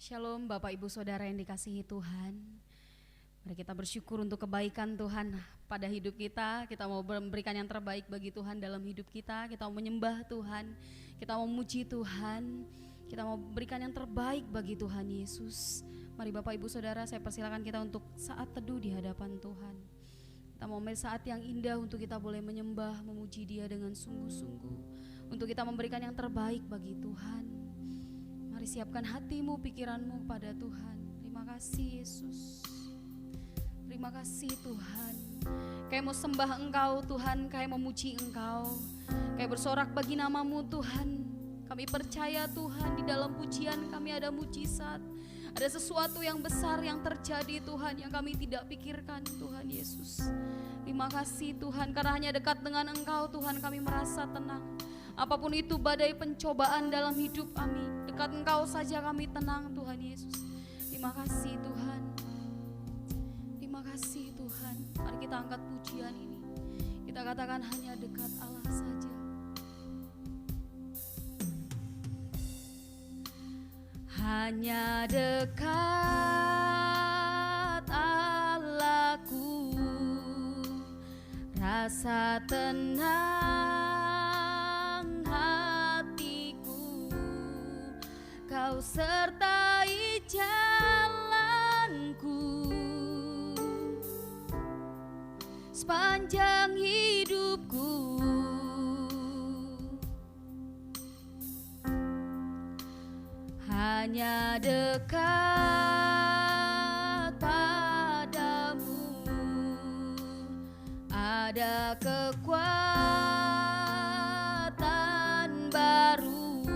Shalom Bapak Ibu Saudara yang dikasihi Tuhan. Mari kita bersyukur untuk kebaikan Tuhan pada hidup kita. Kita mau memberikan yang terbaik bagi Tuhan dalam hidup kita. Kita mau menyembah Tuhan, kita mau memuji Tuhan, kita mau berikan yang terbaik bagi Tuhan Yesus. Mari Bapak Ibu Saudara, saya persilakan kita untuk saat teduh di hadapan Tuhan. Kita mau ambil saat yang indah untuk kita boleh menyembah, memuji Dia dengan sungguh-sungguh, untuk kita memberikan yang terbaik bagi Tuhan. Mari siapkan hatimu, pikiranmu pada Tuhan. Terima kasih Yesus. Terima kasih Tuhan. Kami mau sembah Engkau Tuhan, kami memuji Engkau, kami bersorak bagi nama-Mu Tuhan. Kami percaya Tuhan, di dalam pujian kami ada mujizat, ada sesuatu yang besar yang terjadi Tuhan, yang kami tidak pikirkan Tuhan Yesus. Terima kasih Tuhan, karena hanya dekat dengan Engkau Tuhan kami merasa tenang. Apapun itu badai pencobaan dalam hidup kami, dekat Engkau saja kami tenang Tuhan Yesus. Terima kasih Tuhan. Terima kasih Tuhan. Mari kita angkat pujian ini. Kita katakan hanya dekat Allah saja. Hanya dekat Allahku, rasa tenang hatiku, Kau sertai jalanku sepanjang hidupku. Hanya dekat padamu ada kekuatan baru,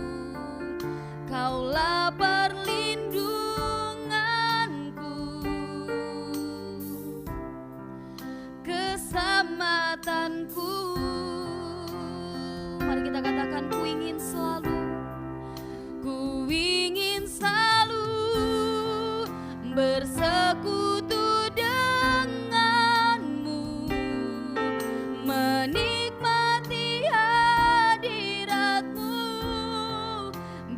Kaulah perlindunganku, keselamatanku. Mari kita katakan, ku ingin selalu, ku ingin selalu bersekutu denganmu, menikmati hadiratmu,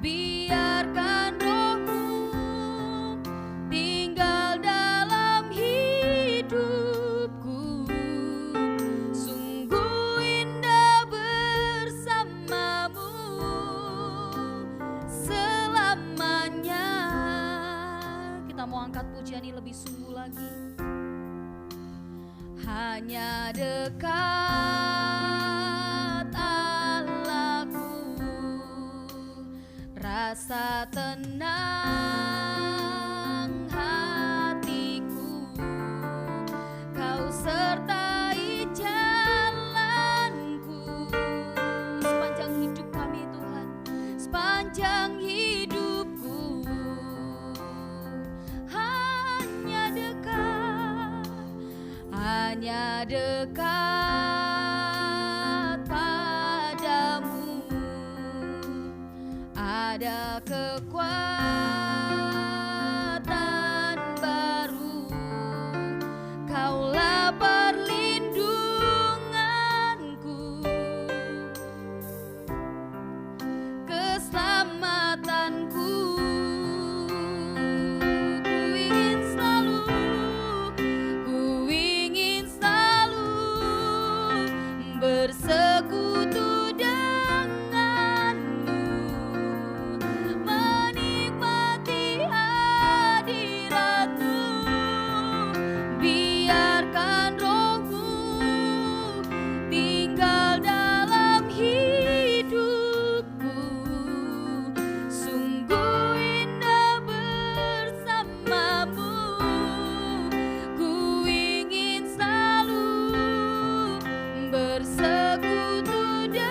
biarkan rohmu tinggal dalam hidupku. Sungguh indah bersamamu selamanya. Kita mau angkat pujian ini lebih sungguh lagi. Hanya dekat Allahku, rasa tenang hatiku, Kau sertai jalanku sepanjang hidup kami Tuhan, sepanjang hidupku. Hanya dekat padamu ada kekuatan baru, Kaulah perlindunganku, keselamatanku. Bersekutu denganmu, menikmati hadiratmu, biarkan rohmu tinggal dalam hidupku. Sungguh indah bersamamu, ku ingin selalu bersekutu denganmu,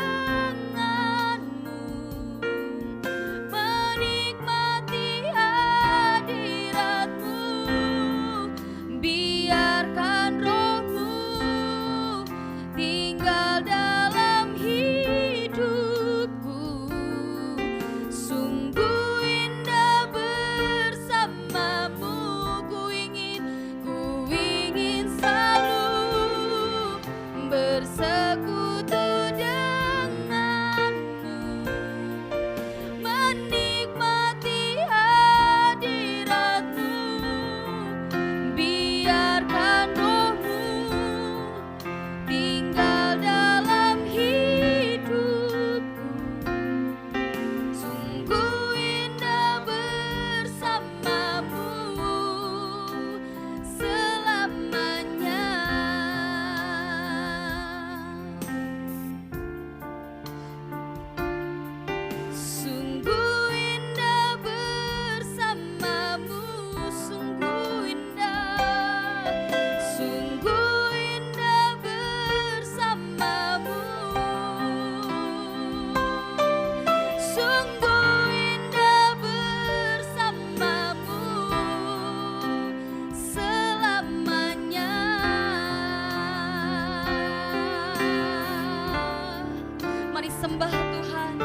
sembah Tuhan.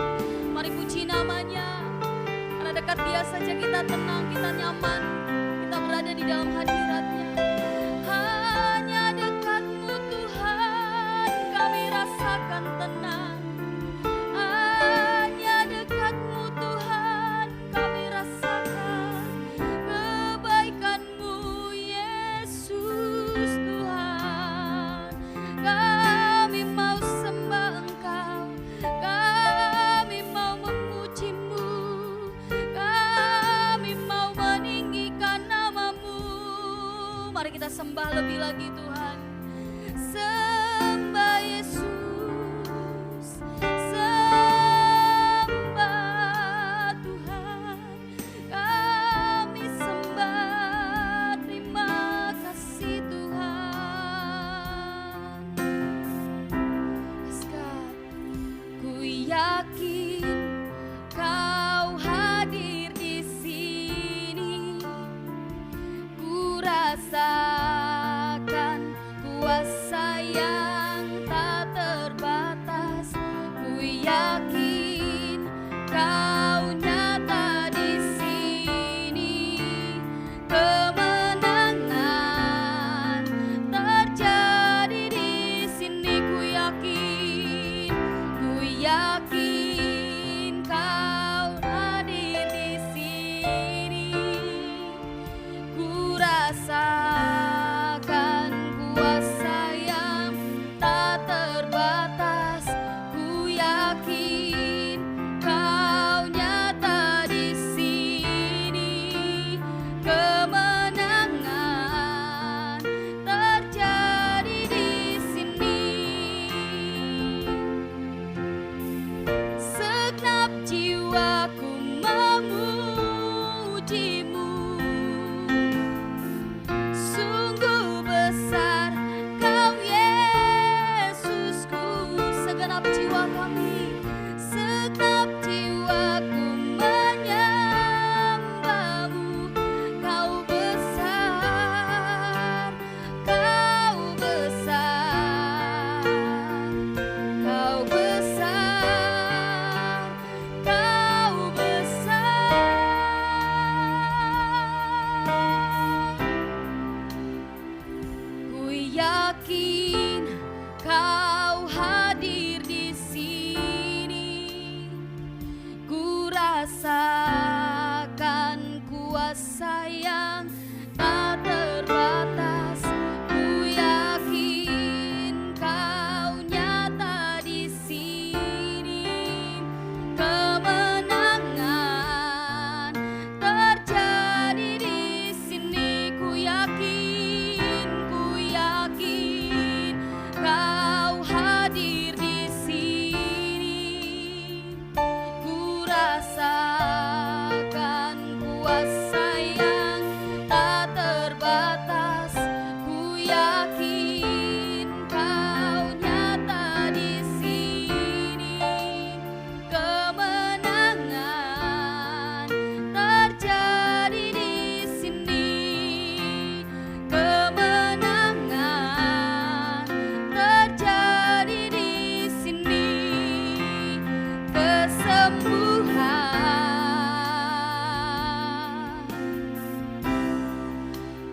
Mari puji namanya. Karena dekat Dia saja kita tenang, kita nyaman, kita berada di dalam hadirat-Nya. Hanya dekat-Mu Tuhan kami rasakan tenang. Hanya dekat-Mu Tuhan kami rasakan kebaikan-Mu Yesus Tuhan. Kami mau sembah Engkau, kami mau memuji-Mu, kami mau meninggikan nama-Mu. Mari kita sembah lebih lagi Tuhan. Sembah Yesus, sembah Tuhan, kami sembah, terima kasih Tuhan. Yes, God. Ku yakin Kau hadir di sini, ku rasakan kuasa yang tak terbatas. Ku yakin Kau nyata di sini, kemenangan terjadi di sini. Ku yakin Kau hadir di sini, ku rasakan kuasa yang tak terbatas. Ku yakin Kau nyata di sini, kemenangan terjadi di sini. Segenap jiwaku memuji-Mu, sungguh besar Kau Yesusku. Segenap jiwa kami, segenap jiwaku menyembah-Mu. Kau besar, Kau besar, Kau besar, Kau besar. Ku yakin Kau hadir di sini, ku rasakan kuasa yang tak terbatas. Ku yakin Kau nyata di sini, kemenangan terjadi di sini. Ku yakin Kau hadir di sini, ku rasakan kuasa yang tak terbatas. Ku yakin Kau nyata di sini, kemenangan terjadi di sini, kemenangan terjadi di sini, kesembuhan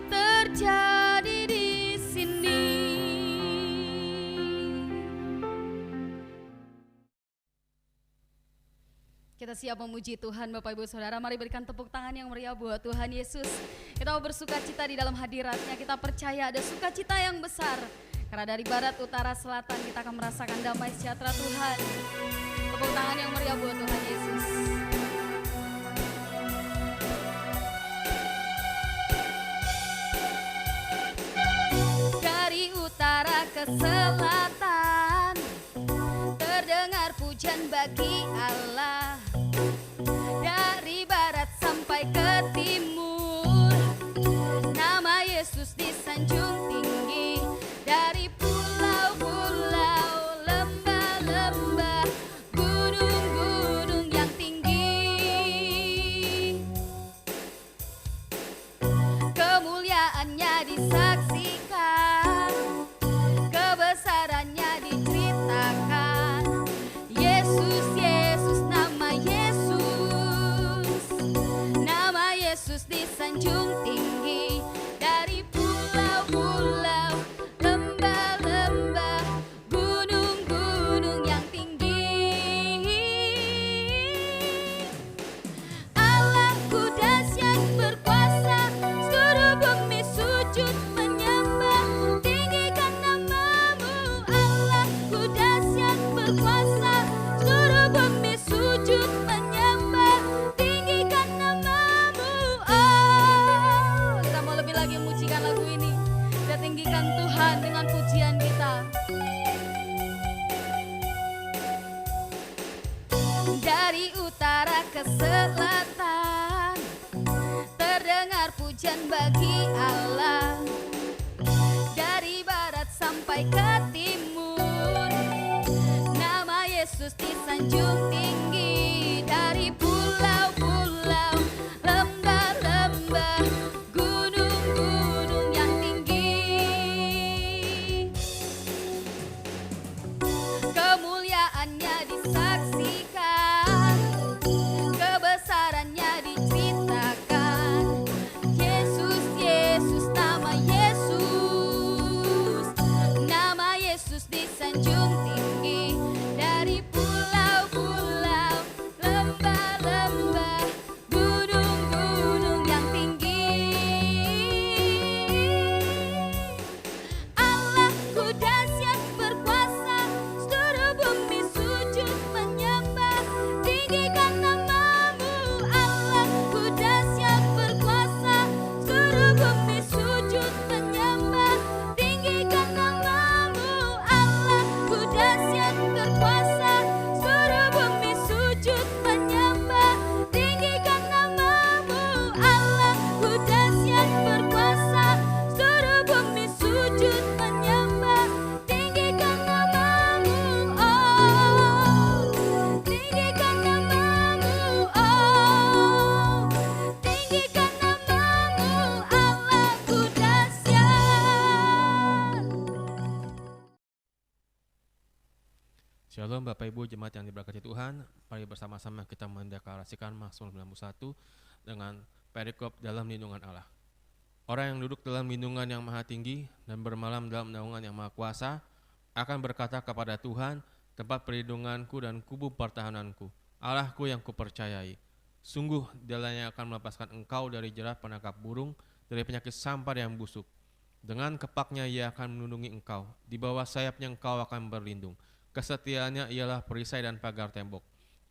terjadi di sini. Kita siap memuji Tuhan. Bapak Ibu Saudara, mari berikan tepuk tangan yang meriah buat Tuhan Yesus. Kita mau bersukacita di dalam hadirat-Nya. Kita percaya ada sukacita yang besar, karena dari barat, utara, selatan kita akan merasakan damai sejahtera Tuhan. Tepuk tangan yang meriah buat Tuhan Yesus. Dari utara ke selatan terdengar pujian bagi Allah. Dari barat sampai ke timur, nama Yesus disanjung tinggi. Dari pulau-pulau, lembah-lembah, gunung-gunung yang tinggi, kemuliaannya disaksikan, kebesarannya diceritakan. Yesus berkuasa, seluruh bumi sujud menyembah, tinggikan nama-Mu. Oh, kita mau lebih lagi memujikan lagu ini. Kita tinggikan Tuhan dengan pujian kita. Dari utara ke selatan, terdengar pujian bagi Allah. Dari barat sampai ke timur, nama Yesus disanjung tinggi. Dari pulau-pulau, lembah-lembah, gunung-gunung yang tinggi, kemuliaannya disaksikan, kebesarannya diceritakan. Yesus, Yesus, nama Yesus, nama Yesus disanjung tinggi. Dari pulau-pulau, lembah-lembah, gunung-gunung yang tinggi. Allahku dahsyat berkuasa, seluruh bumi sujud menyembah, tinggikan nama-Mu. Allahku dahsyat berkuasa, seluruh bumi sujud menyembah, tinggikan nama-Mu. Allahku dahsyat berkuasa, seluruh bumi sujud menyembah, tinggikan nama-Mu. Allahku dahsyat berkuasa, seluruh bumi sujud menyembah, tinggikan nama-Mu. Oh, tinggikan nama-Mu. Oh, tinggikan nama-Mu. Allahku dahsyat. Shalom Bapak Ibu jemaat yang diberkati Tuhan. Mari bersama-sama kita mendeklarasikan Mazmur 91 dengan perikop dalam lindungan Allah. Orang yang duduk dalam lindungan yang maha tinggi dan bermalam dalam naungan yang maha kuasa akan berkata kepada Tuhan, tempat perlindunganku dan kubu pertahananku, Allahku yang kupercayai. Sungguh Dialah yang akan melepaskan engkau dari jerat penangkap burung, dari penyakit sampar yang busuk. Dengan kepaknya Ia akan melindungi engkau, di bawah sayapnya engkau akan berlindung. Kesetiaannya ialah perisai dan pagar tembok.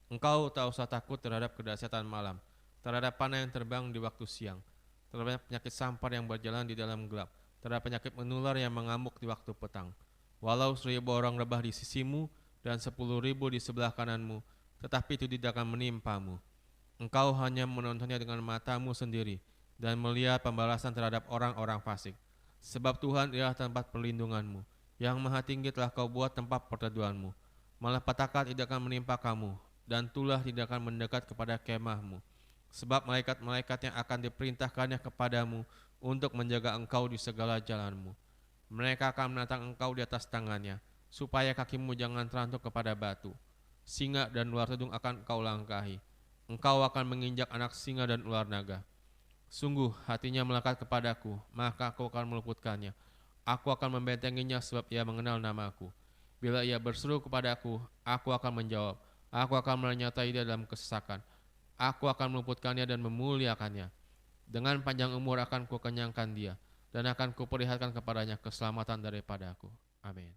Engkau tak usah takut terhadap kedahsyatan malam, terhadap panah yang terbang di waktu siang, terhadap penyakit sampar yang berjalan di dalam gelap, terhadap penyakit menular yang mengamuk di waktu petang. Walau 1000 orang rebah di sisimu dan 10.000 di sebelah kananmu, tetapi itu tidak akan menimpamu. Engkau hanya menontonnya dengan matamu sendiri dan melihat pembalasan terhadap orang-orang fasik. Sebab Tuhan ialah tempat perlindunganmu, yang maha tinggi telah kau buat tempat perteduhanmu. Malapetaka tidak akan menimpa kamu, dan tulah tidak akan mendekat kepada kemahmu. Sebab malaikat-malaikat yang akan diperintahkannya kepadamu untuk menjaga engkau di segala jalanmu. Mereka akan menatang engkau di atas tangannya, supaya kakimu jangan terantuk kepada batu. Singa dan ular tedung akan engkau langkahi. Engkau akan menginjak anak singa dan ular naga. Sungguh hatinya melekat kepadaku, maka aku akan meluputkannya. Aku akan membentenginya sebab ia mengenal namaku. Bila ia berseru kepadaku, aku akan menjawab. Aku akan menyertai dia dalam kesesakan. Aku akan meluputkannya dan memuliakannya. Dengan panjang umur akan kukenyangkan dia, dan akan kuperlihatkan kepadanya keselamatan daripadaku. Amin.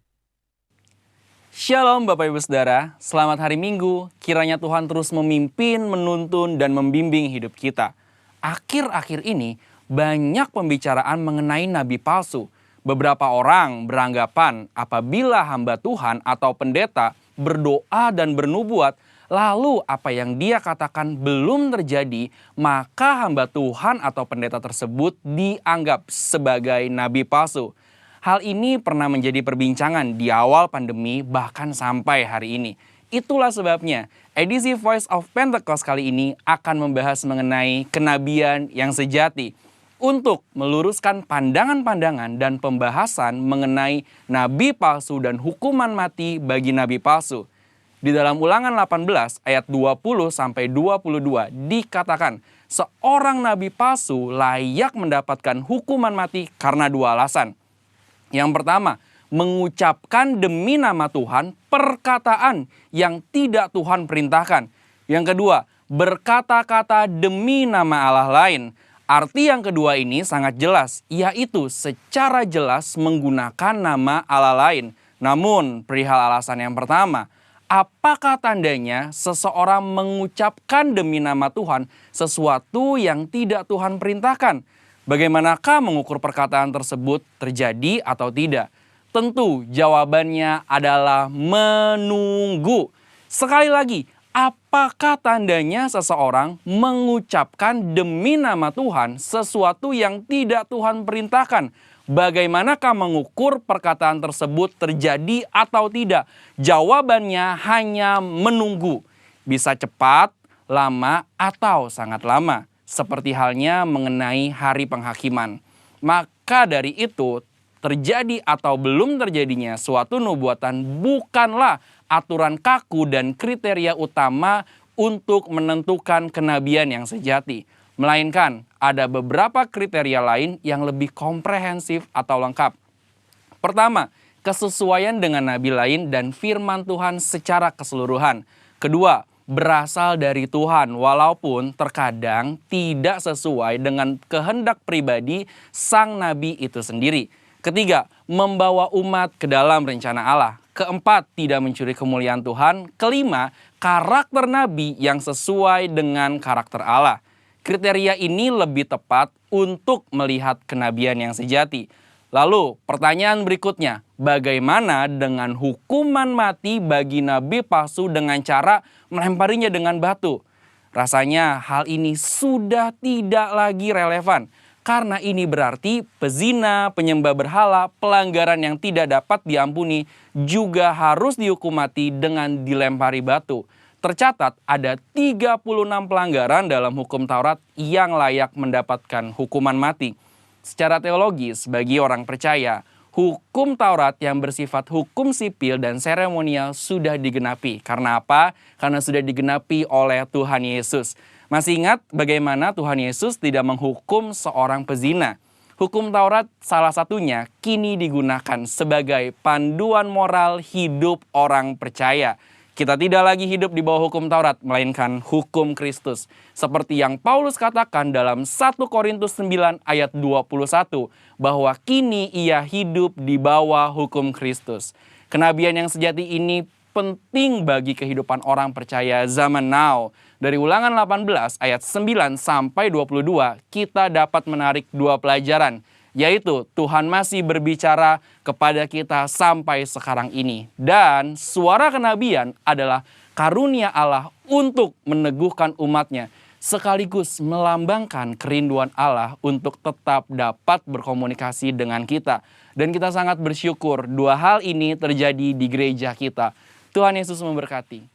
Shalom Bapak Ibu Saudara, selamat hari Minggu. Kiranya Tuhan terus memimpin, menuntun, dan membimbing hidup kita. Akhir-akhir ini banyak pembicaraan mengenai nabi palsu. Beberapa orang beranggapan apabila hamba Tuhan atau pendeta berdoa dan bernubuat, lalu apa yang dia katakan belum terjadi, maka hamba Tuhan atau pendeta tersebut dianggap sebagai nabi palsu. Hal ini pernah menjadi perbincangan di awal pandemi bahkan sampai hari ini. Itulah sebabnya edisi Voice of Pentecost kali ini akan membahas mengenai kenabian yang sejati. Untuk meluruskan pandangan-pandangan dan pembahasan mengenai nabi palsu dan hukuman mati bagi nabi palsu. Di dalam Ulangan 18 ayat 20-22 dikatakan, seorang nabi palsu layak mendapatkan hukuman mati karena 2 alasan. Yang pertama, mengucapkan demi nama Tuhan perkataan yang tidak Tuhan perintahkan. Yang kedua, berkata-kata demi nama Allah lain. Arti yang kedua ini sangat jelas, yaitu secara jelas menggunakan nama Allah lain. Namun, perihal alasan yang pertama, apakah tandanya seseorang mengucapkan demi nama Tuhan sesuatu yang tidak Tuhan perintahkan? Bagaimanakah mengukur perkataan tersebut terjadi atau tidak? Tentu jawabannya adalah menunggu. Sekali lagi, apakah tandanya seseorang mengucapkan demi nama Tuhan sesuatu yang tidak Tuhan perintahkan? Bagaimanakah mengukur perkataan tersebut terjadi atau tidak? Jawabannya hanya menunggu. Bisa cepat, lama, atau sangat lama. Seperti halnya mengenai hari penghakiman. Maka dari itu, terjadi atau belum terjadinya suatu nubuatan bukanlah aturan kaku dan kriteria utama untuk menentukan kenabian yang sejati. Melainkan ada beberapa kriteria lain yang lebih komprehensif atau lengkap. Pertama, kesesuaian dengan nabi lain dan firman Tuhan secara keseluruhan. Kedua, berasal dari Tuhan walaupun terkadang tidak sesuai dengan kehendak pribadi sang nabi itu sendiri. Ketiga, membawa umat ke dalam rencana Allah. Keempat, tidak mencuri kemuliaan Tuhan. Kelima, karakter nabi yang sesuai dengan karakter Allah. Kriteria ini lebih tepat untuk melihat kenabian yang sejati. Lalu pertanyaan berikutnya, bagaimana dengan hukuman mati bagi nabi palsu dengan cara melemparinya dengan batu? Rasanya hal ini sudah tidak lagi relevan. Karena ini berarti pezina, penyembah berhala, pelanggaran yang tidak dapat diampuni juga harus dihukum mati dengan dilempari batu. Tercatat ada 36 pelanggaran dalam hukum Taurat yang layak mendapatkan hukuman mati. Secara teologis, bagi orang percaya, hukum Taurat yang bersifat hukum sipil dan seremonial sudah digenapi. Karena apa? Karena sudah digenapi oleh Tuhan Yesus. Masih ingat bagaimana Tuhan Yesus tidak menghukum seorang pezina? Hukum Taurat salah satunya kini digunakan sebagai panduan moral hidup orang percaya. Kita tidak lagi hidup di bawah hukum Taurat, melainkan hukum Kristus. Seperti yang Paulus katakan dalam 1 Korintus 9 ayat 21, bahwa kini ia hidup di bawah hukum Kristus. Kenabian yang sejati ini penting bagi kehidupan orang percaya zaman now. Dari Ulangan 18 ayat 9 sampai 22, kita dapat menarik dua pelajaran, yaitu Tuhan masih berbicara kepada kita sampai sekarang ini. Dan suara kenabian adalah karunia Allah untuk meneguhkan umatnya, sekaligus melambangkan kerinduan Allah untuk tetap dapat berkomunikasi dengan kita. Dan kita sangat bersyukur dua hal ini terjadi di gereja kita. Tuhan Yesus memberkati.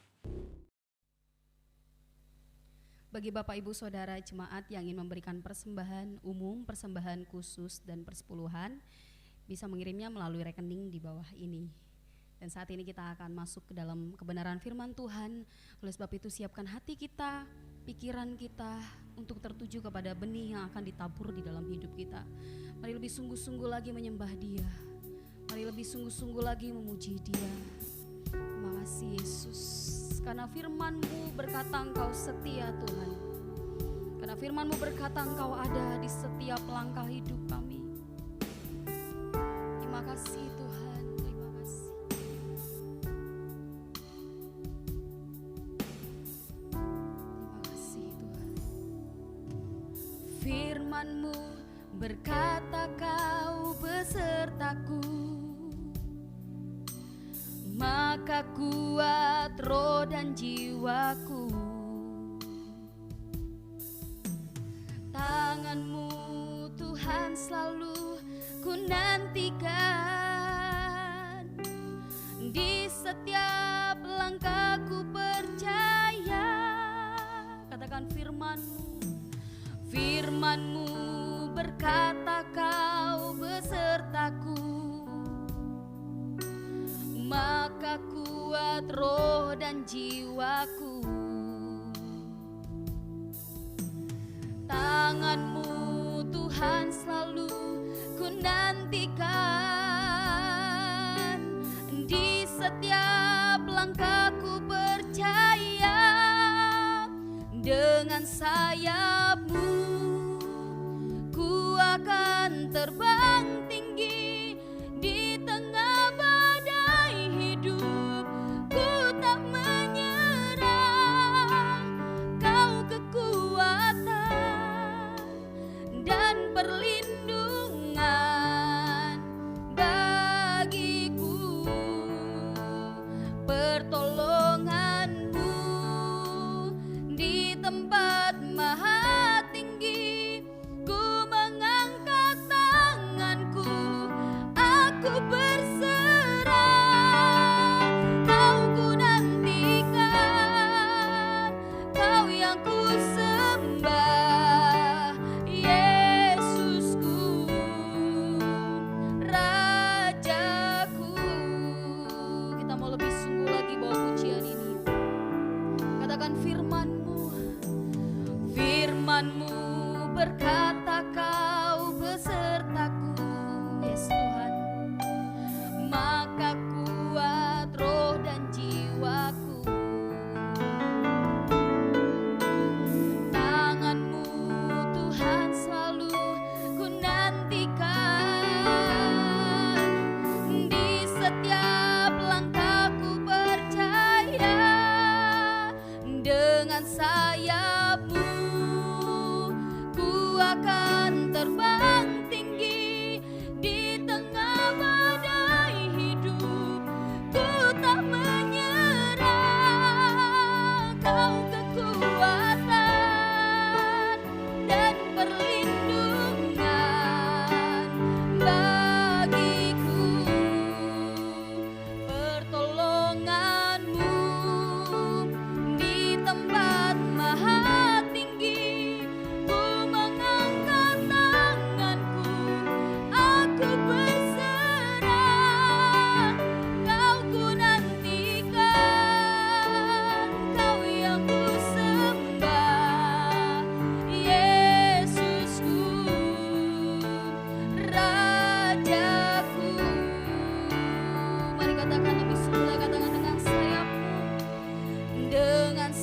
Bagi Bapak Ibu Saudara jemaat yang ingin memberikan persembahan umum, persembahan khusus, dan persepuluhan, bisa mengirimnya melalui rekening di bawah ini. Dan saat ini kita akan masuk ke dalam kebenaran firman Tuhan. Oleh sebab itu siapkan hati kita, pikiran kita untuk tertuju kepada benih yang akan ditabur di dalam hidup kita. Mari lebih sungguh-sungguh lagi menyembah Dia. Mari lebih sungguh-sungguh lagi memuji Dia. Terima kasih Yesus. Karena firman-Mu berkata Engkau setia Tuhan. Karena firman-Mu berkata Engkau ada di setiap langkah hidup kami. Terima kasih Tuhan, terima kasih. Terima kasih Tuhan. Firman-Mu berkata Kau besertaku, maka kuat roh dan jiwaku. Tangan-Mu Tuhan selalu ku nantikan, di setiap langkahku percaya. Katakan firman-Mu, firman-Mu berkata Kau besertaku, maka kuat roh dan jiwaku. Tangan-Mu Tuhan selalu ku nantikan, di setiap langkahku percaya. Dengan sayap-Mu ku akan terbang tinggi di tengah badai hidup. Ku tak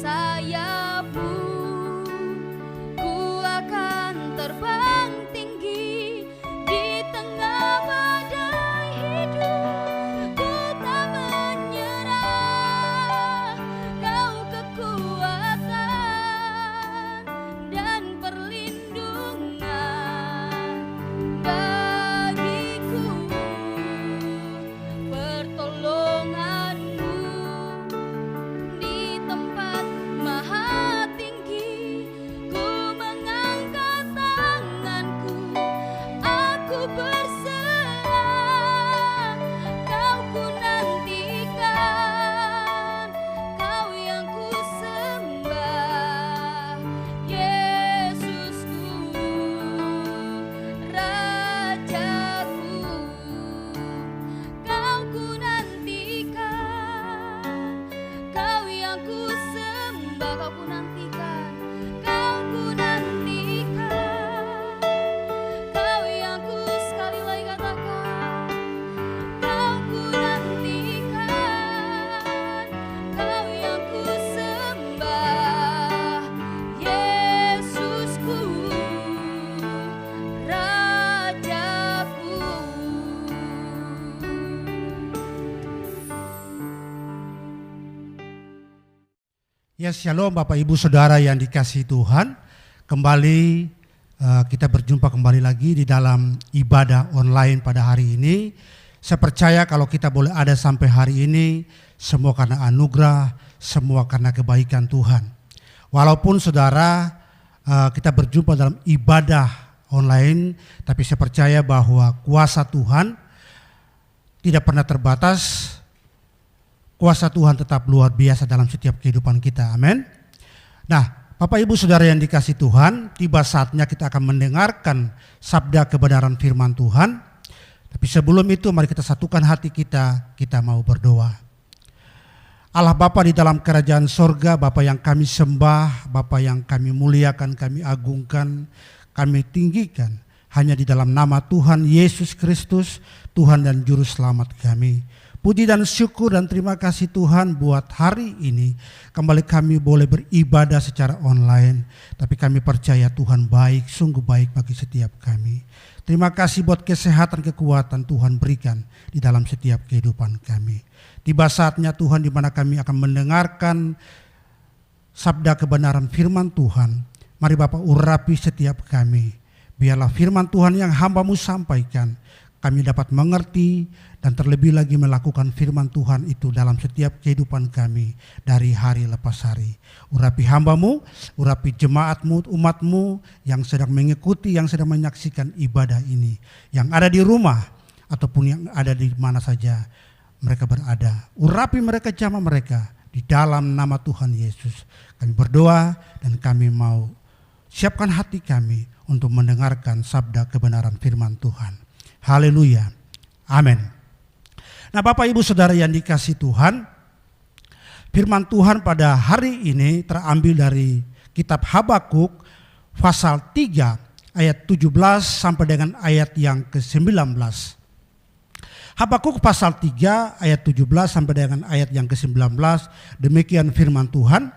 sayapmu, ku akan terbang tinggi di tengah badai hidup. Ku tak menyerah, kau kekuatan dan perlindungan bagiku. Pertolonganmu di tempat maha tinggi, ku mengangkat tanganku, aku berserah, kau ku nantikan, kau yang ku sembah, Yesusku, Rajaku, kau ku nantikan, kau yang ku sembah, kau ku nantikan, kau ku nantikan, kau yang ku, sekali lagi katakan, kau ku nantikan, kau yang ku sembah, Yesusku, Rajaku. Ya, shalom Bapak Ibu Saudara yang dikasihi Tuhan. Kembali kita berjumpa kembali lagi di dalam ibadah online pada hari ini. Saya percaya kalau kita boleh ada sampai hari ini, semua karena anugerah, semua karena kebaikan Tuhan. Walaupun saudara kita berjumpa dalam ibadah online, tapi saya percaya bahwa kuasa Tuhan tidak pernah terbatas. Kuasa Tuhan tetap luar biasa dalam setiap kehidupan kita, amin. Nah, Bapak Ibu Saudara yang dikasihi Tuhan, tiba saatnya kita akan mendengarkan sabda kebenaran firman Tuhan. Tapi sebelum itu mari kita satukan hati kita mau berdoa. Allah Bapa di dalam kerajaan sorga, Bapa yang kami sembah, Bapa yang kami muliakan, kami agungkan, kami tinggikan. Hanya di dalam nama Tuhan Yesus Kristus, Tuhan dan Juru Selamat kami. Puji dan syukur dan terima kasih Tuhan buat hari ini. Kembali kami boleh beribadah secara online. Tapi kami percaya Tuhan baik, sungguh baik bagi setiap kami. Terima kasih buat kesehatan, kekuatan Tuhan berikan di dalam setiap kehidupan kami. Tiba saatnya Tuhan di mana kami akan mendengarkan sabda kebenaran firman Tuhan. Mari Bapak urapi setiap kami. Biarlah firman Tuhan yang hamba-Mu sampaikan, kami dapat mengerti dan terlebih lagi melakukan firman Tuhan itu dalam setiap kehidupan kami dari hari lepas hari. Urapi hamba-Mu, urapi jemaat-Mu, umat-Mu yang sedang mengikuti, yang sedang menyaksikan ibadah ini. Yang ada di rumah ataupun yang ada di mana saja mereka berada. Urapi mereka, jamah mereka di dalam nama Tuhan Yesus. Kami berdoa dan kami mau siapkan hati kami untuk mendengarkan sabda kebenaran firman Tuhan. Haleluya. Amin. Nah Bapak Ibu Saudara yang dikasihi Tuhan, firman Tuhan pada hari ini terambil dari kitab Habakuk pasal 3 ayat 17 sampai dengan ayat yang ke-19. Habakuk pasal 3 ayat 17 sampai dengan ayat yang ke-19, demikian firman Tuhan.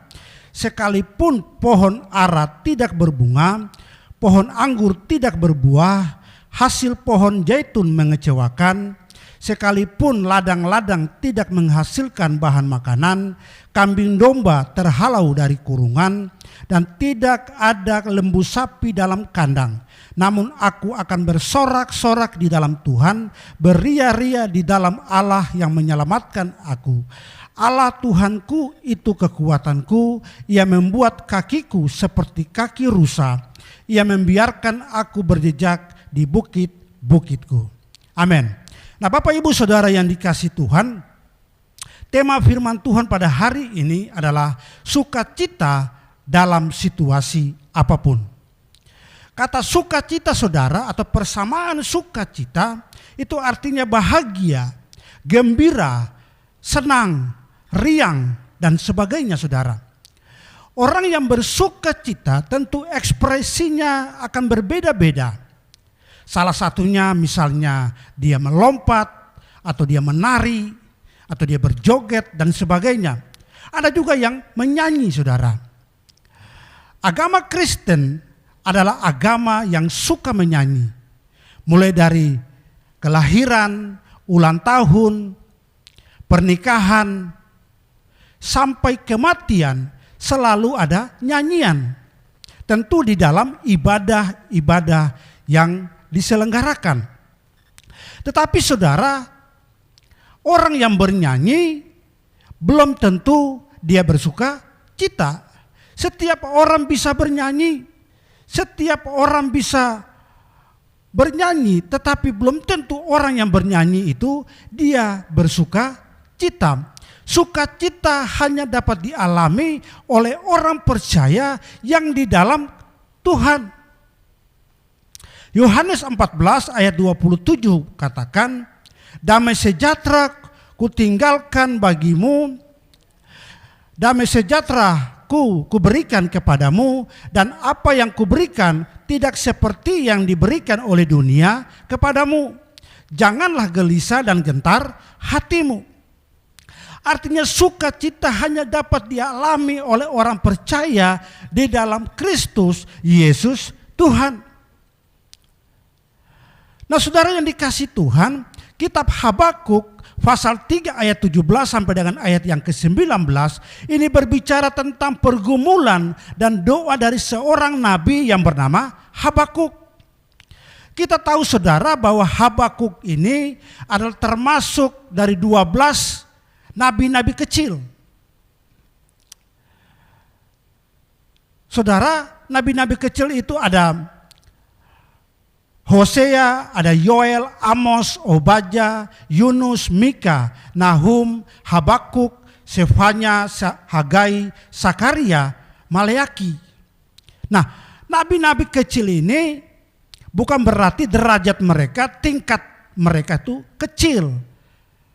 Sekalipun pohon ara tidak berbunga, pohon anggur tidak berbuah, hasil pohon zaitun mengecewakan, sekalipun ladang-ladang tidak menghasilkan bahan makanan, kambing domba terhalau dari kurungan, dan tidak ada lembu sapi dalam kandang. Namun aku akan bersorak-sorak di dalam Tuhan, beria-ria di dalam Allah yang menyelamatkan aku. Allah Tuhanku itu kekuatanku, Ia membuat kakiku seperti kaki rusa, Ia membiarkan aku berjejak di bukit-bukitku. Amin. Nah Bapak Ibu Saudara yang dikasihi Tuhan, tema firman Tuhan pada hari ini adalah sukacita dalam situasi apapun. Kata sukacita saudara atau persamaan sukacita itu artinya bahagia, gembira, senang, riang dan sebagainya saudara. Orang yang bersukacita tentu ekspresinya akan berbeda-beda. Salah satunya misalnya dia melompat, atau dia menari, atau dia berjoget dan sebagainya. Ada juga yang menyanyi, saudara. Agama Kristen adalah agama yang suka menyanyi. Mulai dari kelahiran, ulang tahun, pernikahan, sampai kematian selalu ada nyanyian. Tentu di dalam ibadah-ibadah yang diselenggarakan. Tetapi saudara, orang yang bernyanyi belum tentu dia bersuka cita. Setiap orang bisa bernyanyi, setiap orang bisa bernyanyi, tetapi belum tentu orang yang bernyanyi itu dia bersuka cita. Sukacita hanya dapat dialami oleh orang percaya yang di dalam Tuhan. Yohanes 14 ayat 27 katakan, damai sejahtera kutinggalkan bagimu, damai sejahtera kuberikan kepadamu, dan apa yang kuberikan tidak seperti yang diberikan oleh dunia kepadamu. Janganlah gelisah dan gentar hatimu. Artinya sukacita hanya dapat dialami oleh orang percaya di dalam Kristus Yesus Tuhan. Nah, saudara yang dikasihi Tuhan, kitab Habakuk pasal 3 ayat 17 sampai dengan ayat yang ke-19 ini berbicara tentang pergumulan dan doa dari seorang nabi yang bernama Habakuk. Kita tahu saudara bahwa Habakuk ini adalah termasuk dari 12 nabi-nabi kecil. Saudara, nabi-nabi kecil itu ada Hosea, ada Yoel, Amos, Obadya, Yunus, Mika, Nahum, Habakuk, Sefanya, Hagai, Sakaria, Maleaki. Nah, nabi-nabi kecil ini bukan berarti derajat mereka, tingkat mereka itu kecil.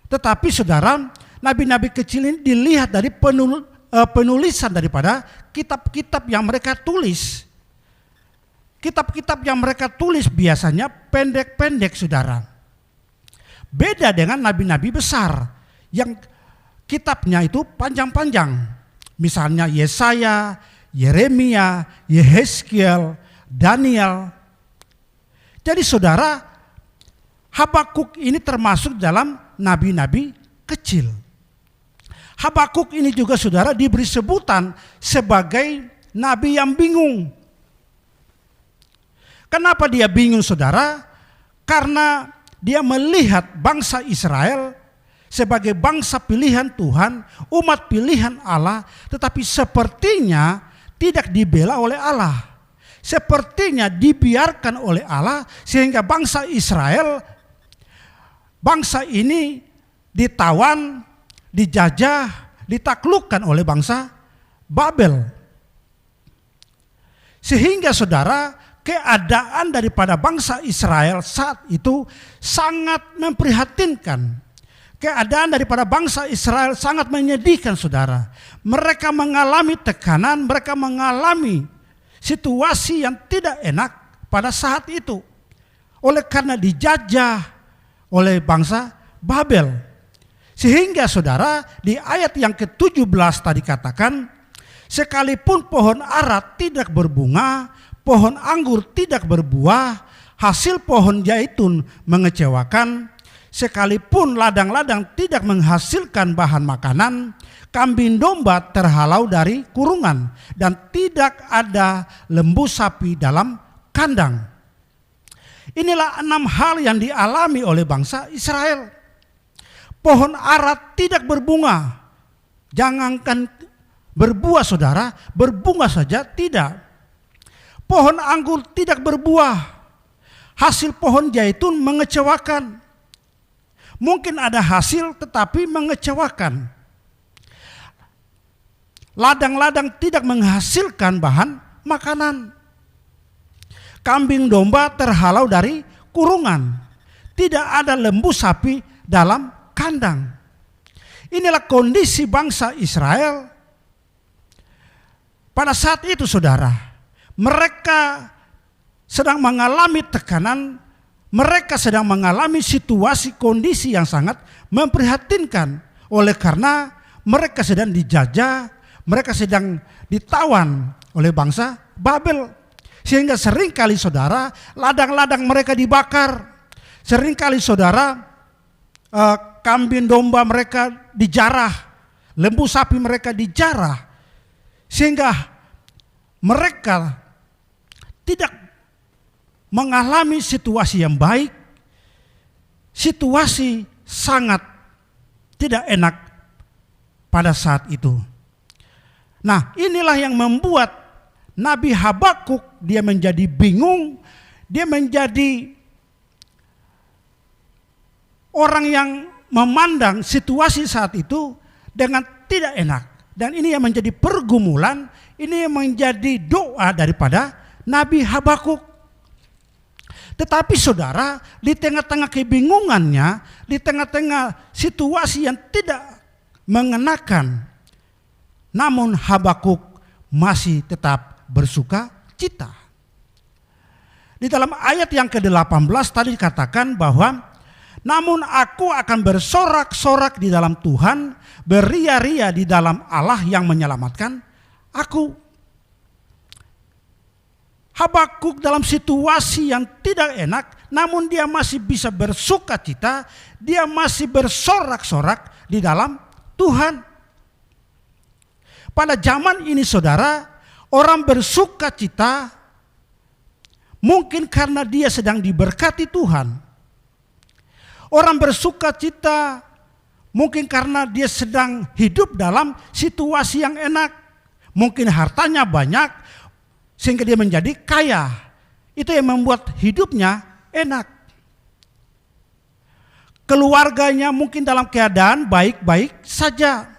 Tetapi saudara, nabi-nabi kecil ini dilihat dari penulisan daripada kitab-kitab yang mereka tulis. Kitab-kitab yang mereka tulis biasanya pendek-pendek, saudara. Beda dengan nabi-nabi besar yang kitabnya itu panjang-panjang. Misalnya Yesaya, Yeremia, Yehezkiel, Daniel. Jadi saudara, Habakuk ini termasuk dalam nabi-nabi kecil. Habakuk ini juga saudara diberi sebutan sebagai nabi yang bingung. Kenapa dia bingung, saudara? Karena dia melihat bangsa Israel sebagai bangsa pilihan Tuhan, umat pilihan Allah, tetapi sepertinya tidak dibela oleh Allah. Sepertinya dibiarkan oleh Allah sehingga bangsa Israel, bangsa ini ditawan, dijajah, ditaklukkan oleh bangsa Babel. Sehingga saudara, keadaan daripada bangsa Israel saat itu sangat memprihatinkan. Keadaan daripada bangsa Israel sangat menyedihkan, saudara. Mereka mengalami tekanan, mereka mengalami situasi yang tidak enak pada saat itu. Oleh karena dijajah oleh bangsa Babel. Sehingga saudara, di ayat yang ke-17 tadi katakan, sekalipun pohon ara tidak berbunga, pohon anggur tidak berbuah, hasil pohon zaitun mengecewakan, sekalipun ladang-ladang tidak menghasilkan bahan makanan, kambing domba terhalau dari kurungan, dan tidak ada lembu sapi dalam kandang. Inilah 6 hal yang dialami oleh bangsa Israel. Pohon ara tidak berbunga, jangankan berbuah saudara, berbunga saja tidak. Pohon anggur tidak berbuah, hasil pohon zaitun mengecewakan. Mungkin ada hasil tetapi mengecewakan. Ladang-ladang tidak menghasilkan bahan makanan. Kambing domba terhalau dari kurungan. Tidak ada lembu sapi dalam kandang. Inilah kondisi bangsa Israel pada saat itu, saudara. Mereka sedang mengalami tekanan, mereka sedang mengalami situasi kondisi yang sangat memprihatinkan. Oleh karena mereka sedang dijajah, mereka sedang ditawan oleh bangsa Babel. Sehingga seringkali saudara, ladang-ladang mereka dibakar. Seringkali saudara, kambing domba mereka dijarah, lembu sapi mereka dijarah. Sehingga mereka tidak mengalami situasi yang baik, situasi sangat tidak enak pada saat itu. Nah, inilah yang membuat Nabi Habakuk dia menjadi bingung, dia menjadi orang yang memandang situasi saat itu dengan tidak enak. Dan ini yang menjadi pergumulan, ini yang menjadi doa daripada Nabi Habakuk. Tetapi saudara, di tengah-tengah kebingungannya, di tengah-tengah situasi yang tidak mengenakan, namun Habakuk masih tetap bersuka cita. Di dalam ayat yang ke-18 tadi dikatakan bahwa namun aku akan bersorak-sorak di dalam Tuhan, beria-ria di dalam Allah yang menyelamatkan aku. Habakuk dalam situasi yang tidak enak, namun dia masih bisa bersuka cita, dia masih bersorak-sorak di dalam Tuhan. Pada zaman ini saudara, orang bersuka cita mungkin karena dia sedang diberkati Tuhan. Orang bersuka cita mungkin karena dia sedang hidup dalam situasi yang enak. Mungkin hartanya banyak sehingga dia menjadi kaya. Itu yang membuat hidupnya enak. Keluarganya mungkin dalam keadaan baik-baik saja.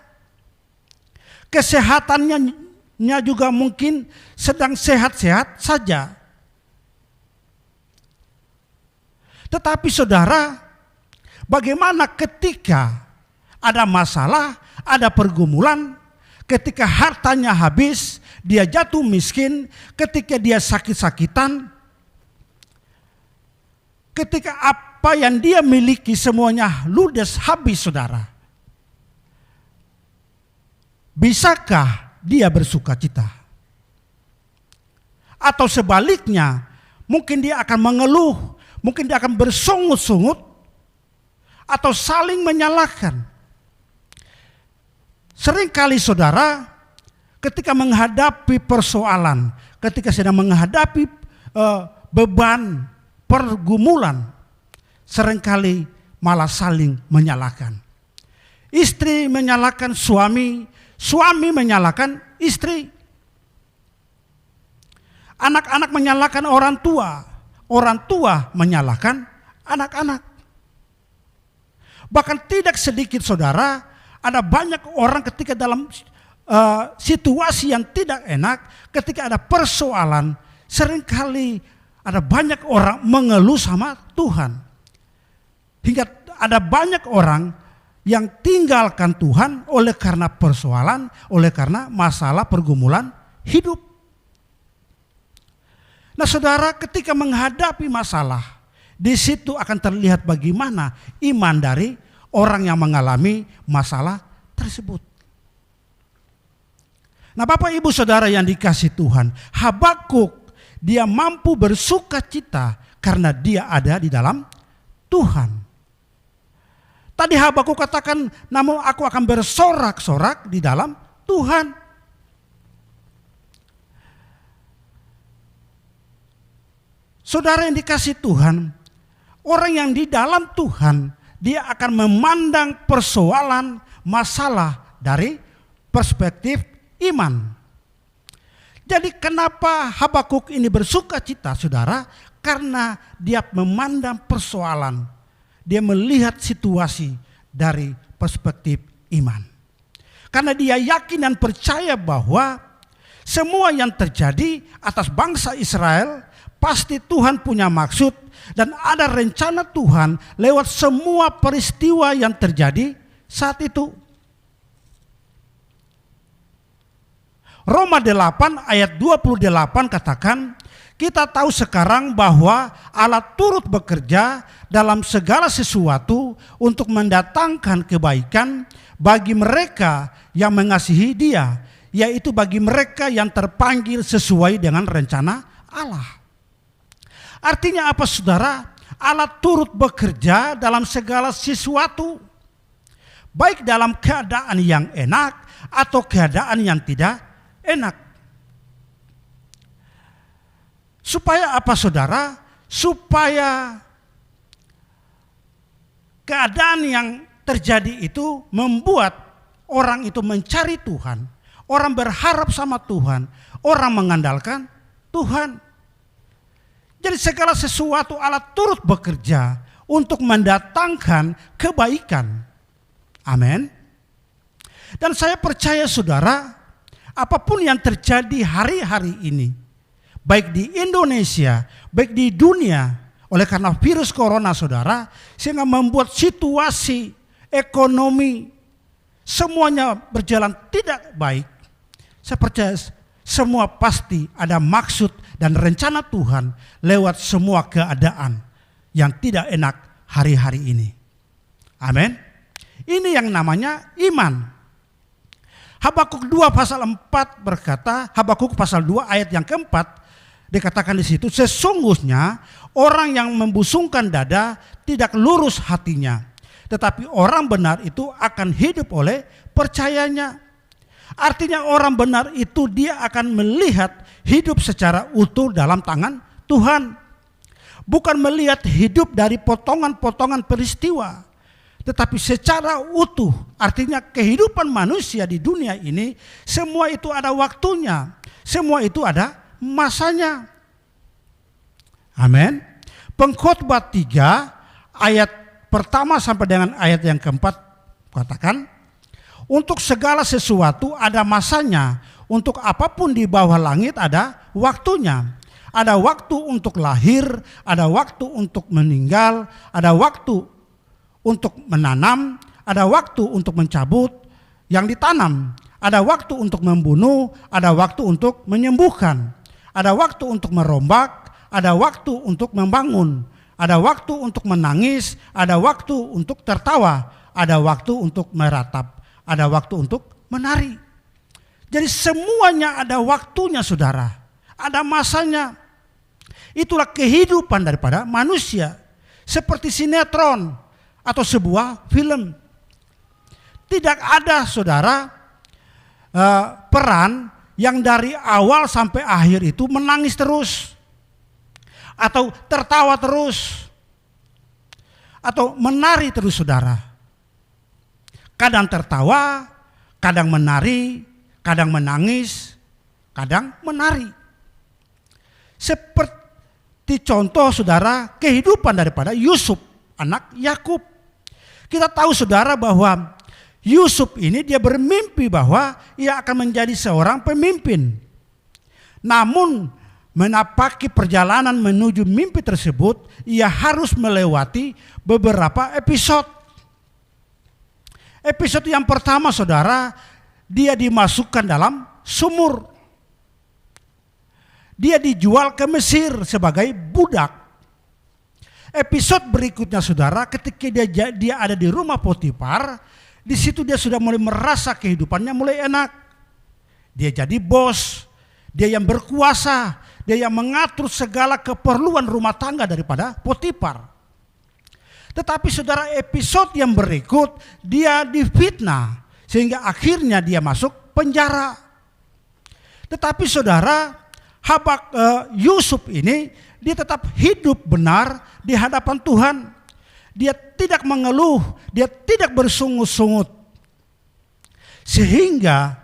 Kesehatannya juga mungkin sedang sehat-sehat saja. Tetapi saudara, bagaimana ketika ada masalah, ada pergumulan, ketika hartanya habis, dia jatuh miskin, ketika dia sakit-sakitan, ketika apa yang dia miliki semuanya ludes habis saudara. Bisakah dia bersuka cita? Atau sebaliknya, mungkin dia akan mengeluh, mungkin dia akan bersungut-sungut, atau saling menyalahkan. Seringkali saudara, ketika menghadapi persoalan, ketika sedang menghadapi beban, pergumulan, seringkali malah saling menyalahkan. Istri menyalahkan suami, suami menyalahkan istri. Anak-anak menyalahkan orang tua menyalahkan anak-anak. Bahkan tidak sedikit saudara, ada banyak orang ketika dalam situasi yang tidak enak, ketika ada persoalan, seringkali ada banyak orang mengeluh sama Tuhan. Hingga ada banyak orang yang tinggalkan Tuhan oleh karena persoalan, oleh karena masalah pergumulan hidup. Nah saudara, ketika menghadapi masalah, di situ akan terlihat bagaimana iman dari orang yang mengalami masalah tersebut. Nah Bapak Ibu Saudara yang dikasihi Tuhan, Habakuk dia mampu bersuka cita karena dia ada di dalam Tuhan. Tadi Habakuk katakan, namun aku akan bersorak-sorak di dalam Tuhan. Saudara yang dikasihi Tuhan, orang yang di dalam Tuhan, dia akan memandang persoalan, masalah dari perspektif iman. Jadi kenapa Habakuk ini bersuka cita saudara? Karena dia memandang persoalan, dia melihat situasi dari perspektif iman. Karena dia yakin dan percaya bahwa semua yang terjadi atas bangsa Israel pasti Tuhan punya maksud dan ada rencana Tuhan lewat semua peristiwa yang terjadi saat itu. Roma 8 ayat 28 katakan, kita tahu sekarang bahwa Allah turut bekerja dalam segala sesuatu untuk mendatangkan kebaikan bagi mereka yang mengasihi Dia, yaitu bagi mereka yang terpanggil sesuai dengan rencana Allah. Artinya apa saudara? Allah turut bekerja dalam segala sesuatu, baik dalam keadaan yang enak atau keadaan yang tidak enak. Supaya apa saudara? Supaya keadaan yang terjadi itu membuat orang itu mencari Tuhan, orang berharap sama Tuhan, orang mengandalkan Tuhan. Jadi segala sesuatu Allah turut bekerja untuk mendatangkan kebaikan. Amin. Dan saya percaya saudara, apapun yang terjadi hari-hari ini, baik di Indonesia, baik di dunia, oleh karena virus corona saudara, sehingga membuat situasi ekonomi semuanya berjalan tidak baik. Saya percaya semua pasti ada maksud dan rencana Tuhan lewat semua keadaan yang tidak enak hari-hari ini. Amin. Ini yang namanya iman. Habakuk 2 pasal 4 berkata, Habakuk pasal 2 ayat yang keempat, dikatakan di situ, sesungguhnya orang yang membusungkan dada tidak lurus hatinya, tetapi orang benar itu akan hidup oleh percayanya. Artinya orang benar itu dia akan melihat hidup secara utuh dalam tangan Tuhan. Bukan melihat hidup dari potongan-potongan peristiwa, tetapi secara utuh. Artinya kehidupan manusia di dunia ini semua itu ada waktunya, semua itu ada masanya. Amin. Pengkhotbah 3 ayat pertama sampai dengan ayat yang keempat katakan, untuk segala sesuatu ada masanya, untuk apapun di bawah langit ada waktunya. Ada waktu untuk lahir, ada waktu untuk meninggal, ada waktu untuk menanam, ada waktu untuk mencabut yang ditanam, ada waktu untuk membunuh, ada waktu untuk menyembuhkan, ada waktu untuk merombak, ada waktu untuk membangun, ada waktu untuk menangis, ada waktu untuk tertawa, ada waktu untuk meratap, ada waktu untuk menari. Jadi semuanya ada waktunya saudara, ada masanya. Itulah kehidupan daripada manusia, seperti sinetron atau sebuah film. Tidak ada saudara peran yang dari awal sampai akhir itu menangis terus, atau tertawa terus, atau menari terus saudara. Kadang tertawa, kadang menari, kadang menangis, kadang menari. Seperti contoh saudara kehidupan daripada Yusuf, anak Yakub. Kita tahu saudara bahwa Yusuf ini dia bermimpi bahwa ia akan menjadi seorang pemimpin. Namun menapaki perjalanan menuju mimpi tersebut, ia harus melewati beberapa episode. Episode yang pertama saudara, dia dimasukkan dalam sumur. Dia dijual ke Mesir sebagai budak. Episode berikutnya saudara, ketika dia ada di rumah Potifar, di situ dia sudah mulai merasa kehidupannya mulai enak. Dia jadi bos, dia yang berkuasa, dia yang mengatur segala keperluan rumah tangga daripada Potifar. Tetapi saudara, episode yang berikut dia difitnah sehingga akhirnya dia masuk penjara. Tetapi saudara, Yusuf ini dia tetap hidup benar di hadapan Tuhan. Dia tidak mengeluh, dia tidak bersungut-sungut. Sehingga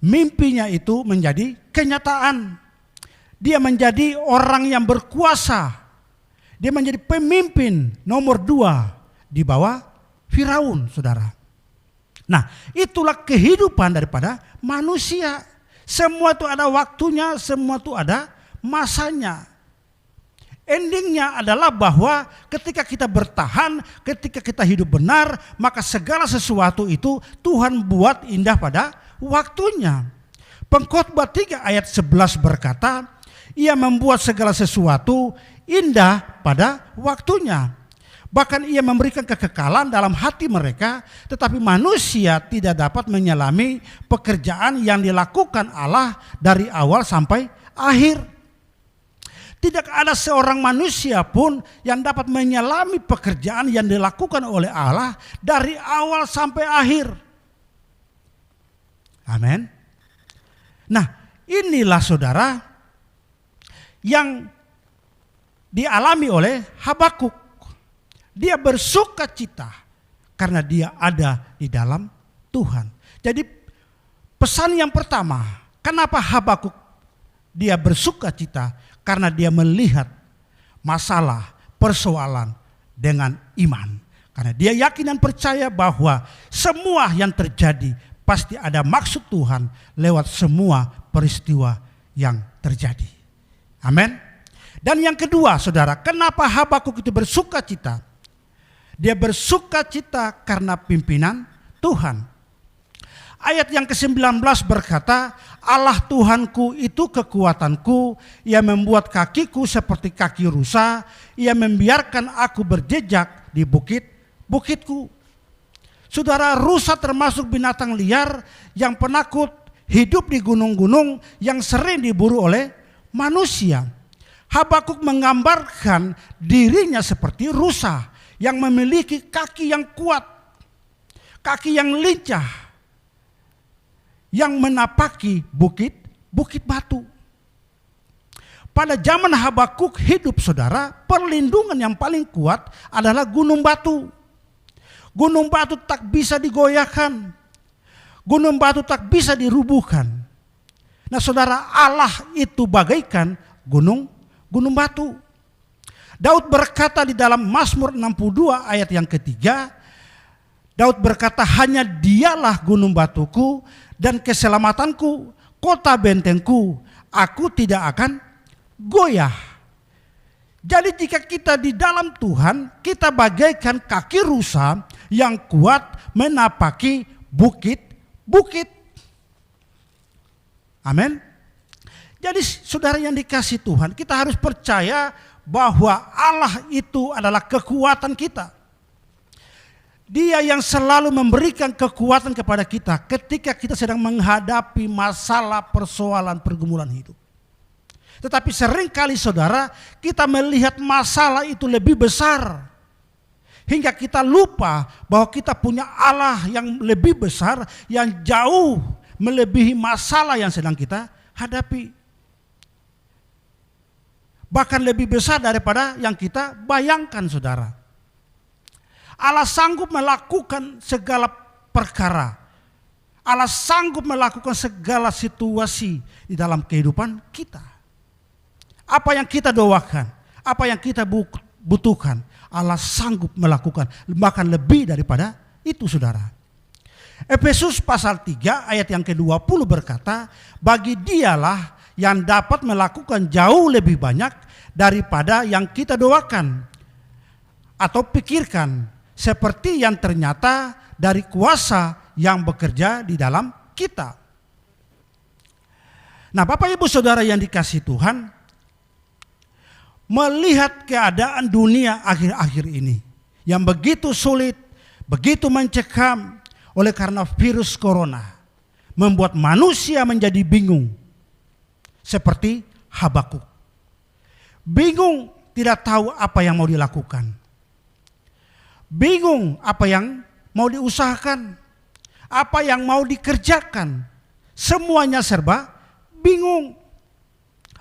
mimpinya itu menjadi kenyataan. Dia menjadi orang yang berkuasa. Dia menjadi pemimpin nomor 2 di bawah Firaun, saudara. Nah, itulah kehidupan daripada manusia. Semua itu ada waktunya, semua itu ada masanya. Endingnya adalah bahwa ketika kita bertahan, ketika kita hidup benar, maka segala sesuatu itu Tuhan buat indah pada waktunya. Pengkhotbah 3 ayat 11 berkata, ia membuat segala sesuatu indah pada waktunya. Bahkan ia memberikan kekekalan dalam hati mereka, tetapi manusia tidak dapat menyelami pekerjaan yang dilakukan Allah dari awal sampai akhir. Tidak ada seorang manusia pun yang dapat menyelami pekerjaan yang dilakukan oleh Allah dari awal sampai akhir. Amin. Nah, inilah saudara yang dialami oleh Habakuk. Dia bersuka cita karena dia ada di dalam Tuhan. Jadi pesan yang pertama, kenapa Habakuk dia bersuka cita? Karena dia melihat masalah, persoalan dengan iman. Karena dia yakin dan percaya bahwa semua yang terjadi pasti ada maksud Tuhan lewat semua peristiwa yang terjadi. Amin. Dan yang kedua saudara, kenapa Habakuk itu bersuka cita? Dia bersuka cita karena pimpinan Tuhan. Ayat yang ke-19 berkata, Allah Tuhanku itu kekuatanku, ia membuat kakiku seperti kaki rusa, ia membiarkan aku berjejak di bukit-bukitku. Saudara, rusa termasuk binatang liar yang penakut, hidup di gunung-gunung yang sering diburu oleh manusia. Habakuk menggambarkan dirinya seperti rusa yang memiliki kaki yang kuat, kaki yang lincah, yang menapaki bukit batu. Pada zaman Habakuk hidup saudara, perlindungan yang paling kuat adalah gunung batu. Gunung batu tak bisa digoyahkan. Gunung batu tak bisa dirubuhkan. Nah saudara, Allah itu bagaikan gunung batu. Daud berkata di dalam Mazmur 62 ayat yang ketiga, Daud berkata, hanya dialah gunung batuku dan keselamatanku, kota bentengku, aku tidak akan goyah. Jadi jika kita di dalam Tuhan, kita bagaikan kaki rusa yang kuat menapaki bukit-bukit. Amin. Jadi saudara yang dikasihi Tuhan, kita harus percaya bahwa Allah itu adalah kekuatan kita. Dia yang selalu memberikan kekuatan kepada kita ketika kita sedang menghadapi masalah, persoalan, pergumulan hidup. Tetapi seringkali saudara, kita melihat masalah itu lebih besar. Hingga kita lupa bahwa kita punya Allah yang lebih besar, yang jauh melebihi masalah yang sedang kita hadapi. Bahkan lebih besar daripada yang kita bayangkan saudara. Allah sanggup melakukan segala perkara. Allah sanggup melakukan segala situasi di dalam kehidupan kita. Apa yang kita doakan, apa yang kita butuhkan, Allah sanggup melakukan, bahkan lebih daripada itu saudara. Efesus pasal 3 ayat yang ke-20 berkata, bagi dialah yang dapat melakukan jauh lebih banyak daripada yang kita doakan atau pikirkan, seperti yang ternyata dari kuasa yang bekerja di dalam kita. Nah Bapak Ibu Saudara yang dikasihi Tuhan, melihat keadaan dunia akhir-akhir ini yang begitu sulit, begitu mencekam oleh karena virus corona, membuat manusia menjadi bingung. Seperti Habakuk. Bingung, tidak tahu apa yang mau dilakukan. Bingung apa yang mau diusahakan. Apa yang mau dikerjakan. Semuanya serba bingung.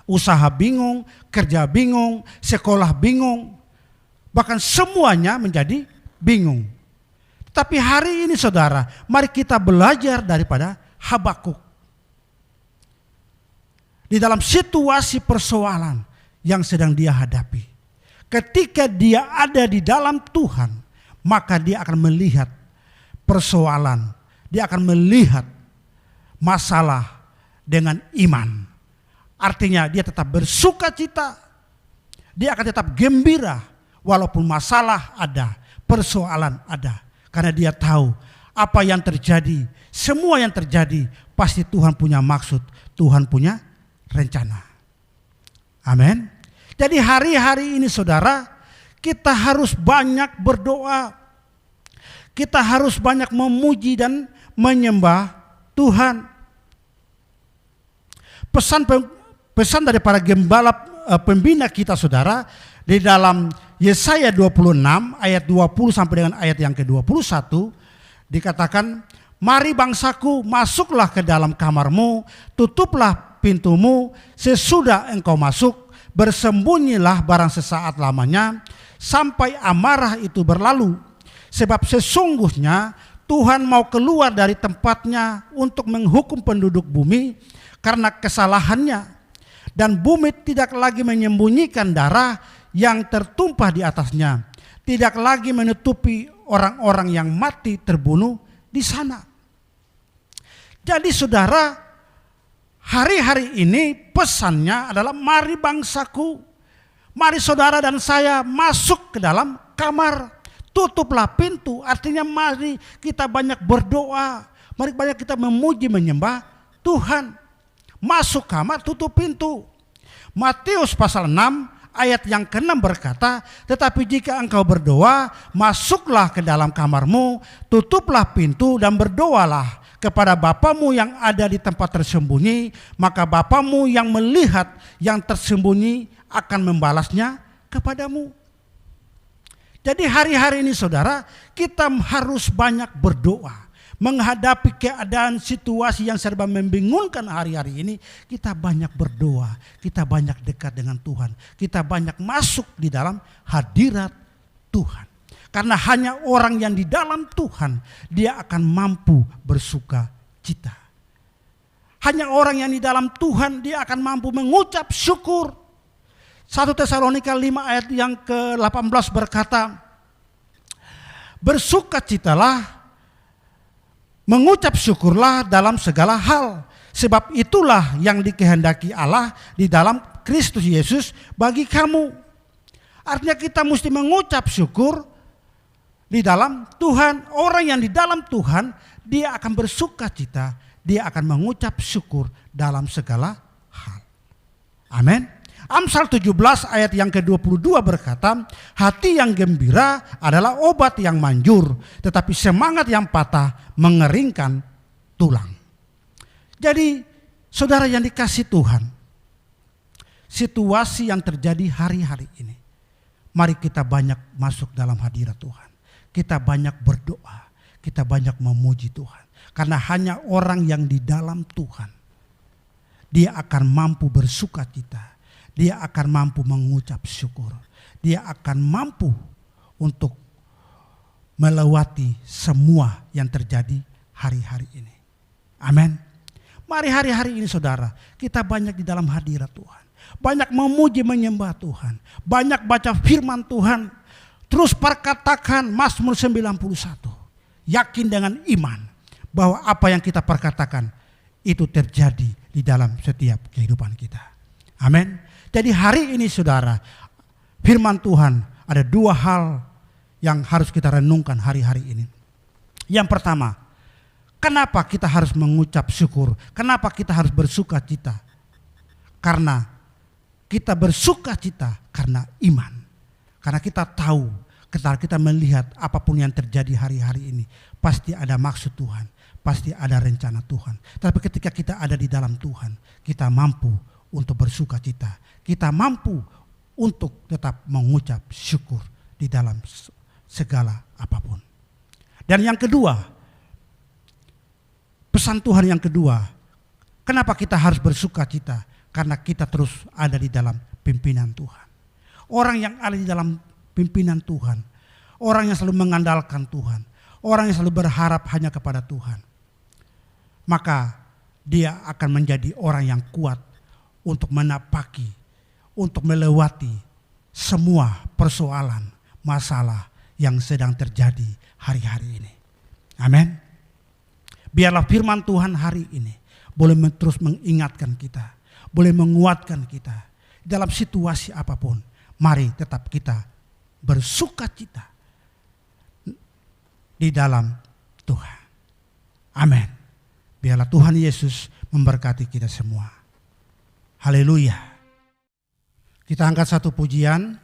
Usaha bingung, kerja bingung, sekolah bingung. Bahkan semuanya menjadi bingung. Tapi hari ini saudara, mari kita belajar daripada Habakuk. Di dalam situasi persoalan yang sedang dia hadapi. Ketika dia ada di dalam Tuhan, maka dia akan melihat persoalan. Dia akan melihat masalah dengan iman. Artinya dia tetap bersuka cita. Dia akan tetap gembira walaupun masalah ada, persoalan ada. Karena dia tahu apa yang terjadi, semua yang terjadi pasti Tuhan punya maksud, Tuhan punya rencana. Amin. Jadi hari-hari ini saudara, kita harus banyak berdoa. Kita harus banyak memuji dan menyembah Tuhan. Pesan daripada gembala pembina kita saudara di dalam Yesaya 26 ayat 20 sampai dengan ayat yang ke-21 dikatakan, mari bangsaku, masuklah ke dalam kamarmu, tutuplah pintumu, sesudah engkau masuk, bersembunyilah barang sesaat lamanya, sampai amarah itu berlalu. Sebab sesungguhnya Tuhan mau keluar dari tempatnya untuk menghukum penduduk bumi karena kesalahannya. Dan bumi tidak lagi menyembunyikan darah yang tertumpah di atasnya. Tidak lagi menutupi orang-orang yang mati terbunuh di sana. Jadi saudara, hari-hari ini pesannya adalah mari bangsaku, mari saudara dan saya masuk ke dalam kamar. Tutuplah pintu, artinya mari kita banyak berdoa, mari banyak kita memuji menyembah Tuhan. Masuk kamar, tutup pintu. Matius pasal 6 ayat yang ke-6 berkata, tetapi jika engkau berdoa, masuklah ke dalam kamarmu, tutuplah pintu dan berdoalah kepada Bapamu yang ada di tempat tersembunyi, maka Bapamu yang melihat yang tersembunyi akan membalasnya kepadamu. Jadi hari-hari ini saudara, kita harus banyak berdoa. Menghadapi keadaan situasi yang serba membingungkan hari-hari ini, kita banyak berdoa, kita banyak dekat dengan Tuhan, kita banyak masuk di dalam hadirat Tuhan. Karena hanya orang yang di dalam Tuhan, dia akan mampu bersuka cita. Hanya orang yang di dalam Tuhan, dia akan mampu mengucap syukur. 1 Tesalonika 5 ayat yang ke-18 berkata, bersukacitalah, mengucap syukurlah dalam segala hal, sebab itulah yang dikehendaki Allah di dalam Kristus Yesus bagi kamu. Artinya kita mesti mengucap syukur di dalam Tuhan. Orang yang di dalam Tuhan, dia akan bersukacita, dia akan mengucap syukur dalam segala hal. Amin. Amsal 17 ayat yang ke-22 berkata, hati yang gembira adalah obat yang manjur, tetapi semangat yang patah mengeringkan tulang. Jadi saudara yang dikasih Tuhan, situasi yang terjadi hari-hari ini, mari kita banyak masuk dalam hadirat Tuhan. Kita banyak berdoa, kita banyak memuji Tuhan. Karena hanya orang yang di dalam Tuhan, dia akan mampu bersukacita. Dia akan mampu mengucap syukur. Dia akan mampu untuk melewati semua yang terjadi hari-hari ini. Amin. Mari hari-hari ini saudara, kita banyak di dalam hadirat Tuhan. Banyak memuji menyembah Tuhan. Banyak baca firman Tuhan. Terus perkatakan Mazmur 91. Yakin dengan iman bahwa apa yang kita perkatakan itu terjadi di dalam setiap kehidupan kita. Amin. Jadi hari ini saudara, firman Tuhan ada dua hal yang harus kita renungkan hari-hari ini. Yang pertama, kenapa kita harus mengucap syukur? Kenapa kita harus bersuka cita? Karena kita bersuka cita karena iman. Karena kita tahu, kita melihat apapun yang terjadi hari-hari ini, pasti ada maksud Tuhan, pasti ada rencana Tuhan. Tapi ketika kita ada di dalam Tuhan, kita mampu untuk bersuka cita. Kita mampu untuk tetap mengucap syukur di dalam segala apapun. Dan yang kedua, pesan Tuhan yang kedua, kenapa kita harus bersuka cita? Karena kita terus ada di dalam pimpinan Tuhan. Orang yang ada di dalam pimpinan Tuhan, orang yang selalu mengandalkan Tuhan, orang yang selalu berharap hanya kepada Tuhan, maka dia akan menjadi orang yang kuat untuk menapaki, untuk melewati semua persoalan, masalah yang sedang terjadi hari-hari ini. Amin. Biarlah firman Tuhan hari ini boleh terus mengingatkan kita, boleh menguatkan kita dalam situasi apapun. Mari tetap kita bersuka cita di dalam Tuhan. Amin. Biarlah Tuhan Yesus memberkati kita semua. Haleluya. Kita angkat satu pujian.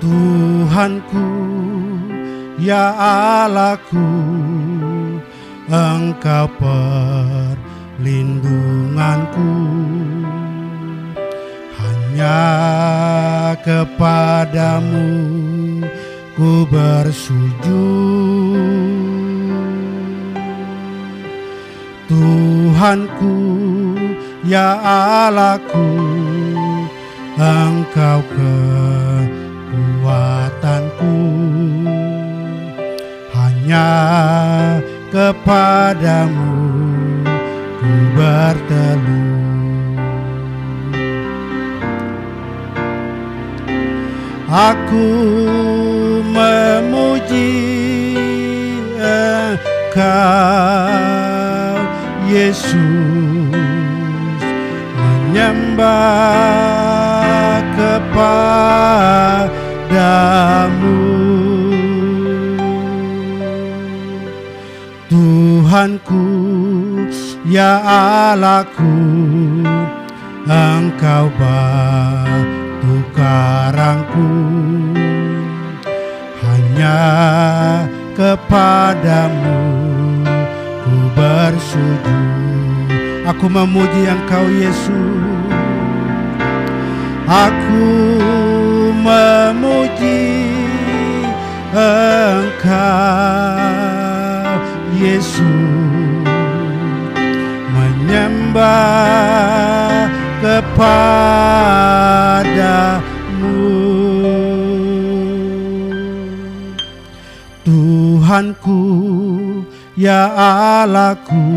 Tuhanku, ya Allahku, Engkau perlindunganku. Hanya kepadamu ku bersujud. Tuhanku, ya Allahku, Engkau kekuatanku. Hanya kepadamu ku bertelut. Aku memuji Engkau Yesus, menyembah kepadamu. Tuhanku, ya Allahku, Engkau batu karangku. Hanya kepadamu ku bersujud. Aku memuji Engkau Yesus. Aku memuji Engkau Yesus, menyembah kepadamu. Tuhanku, ya Allahku,